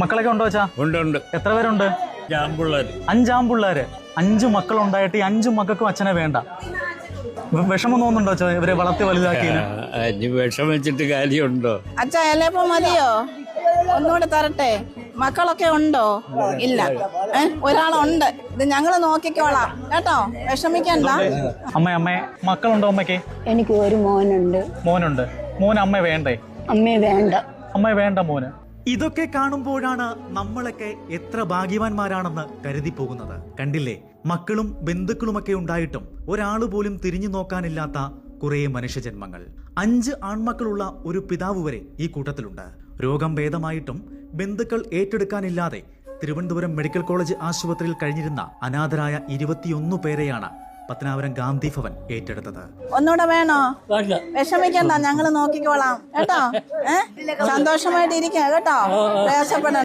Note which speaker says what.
Speaker 1: മക്കളൊക്കെ ഉണ്ടോ വെച്ചാ?
Speaker 2: ഉണ്ട്.
Speaker 1: എത്ര പേരുണ്ട്? 5 ആൺപിള്ളേര്. 5 മക്കളുണ്ടായിട്ട് ഈ 5 മക്കൾക്കും അച്ഛനെ വേണ്ട. വിഷമം തോന്നുന്നുണ്ടോ വെച്ചാ ഇവരെ വളർത്തി വലുതാക്കി?
Speaker 2: വിഷം വെച്ചിട്ട് കാര്യമുണ്ടോ?
Speaker 3: അച്ഛാ എലയപ്പം മതിയോ? ഒന്നുകൂടെ തരട്ടെ? മക്കളൊക്കെ ഉണ്ടോ? ഇല്ല. ഒരാളുണ്ട്. ഇത് ഞങ്ങള് നോക്കിക്കോളാം കേട്ടോ, വിഷമിക്കണ്ട.
Speaker 1: അമ്മ മക്കളുണ്ടോ അമ്മയ്ക്ക്?
Speaker 4: എനിക്ക് ഒരു മോനുണ്ട്.
Speaker 1: മോന് അമ്മ വേണ്ടേ?
Speaker 4: അമ്മ വേണ്ട
Speaker 1: മോന്. ഇതൊക്കെ കാണുമ്പോഴാണ് നമ്മളൊക്കെ എത്ര ഭാഗ്യവാന്മാരാണെന്ന് കരുതി പോകുന്നത്. കണ്ടില്ലേ, മക്കളും ബന്ധുക്കളുമൊക്കെ ഉണ്ടായിട്ടും ഒരാൾ പോലും തിരിഞ്ഞു നോക്കാനില്ലാത്ത കുറെ മനുഷ്യജന്മങ്ങൾ. 5 ആൺമക്കളുള്ള ഒരു പിതാവ് വരെ ഈ കൂട്ടത്തിലുണ്ട്. രോഗം ഭേദമായിട്ടും ബന്ധുക്കൾ ഏറ്റെടുക്കാനില്ലാതെ തിരുവനന്തപുരം മെഡിക്കൽ കോളേജ് ആശുപത്രിയിൽ കഴിഞ്ഞിരുന്ന അനാഥരായ 21 പേരെയാണ് പത്തനാപുരം ഗാന്ധി ഭവൻ ഏറ്റെടുത്തത്.
Speaker 3: ഒന്നുകൂടെ വേണോ? വിഷമിക്കണ്ട, ഞങ്ങള് നോക്കിക്കോളാം കേട്ടോ. സന്തോഷമായിട്ട് ഇരിക്കുക കേട്ടോ, പ്രയാസപ്പെടണ്ട.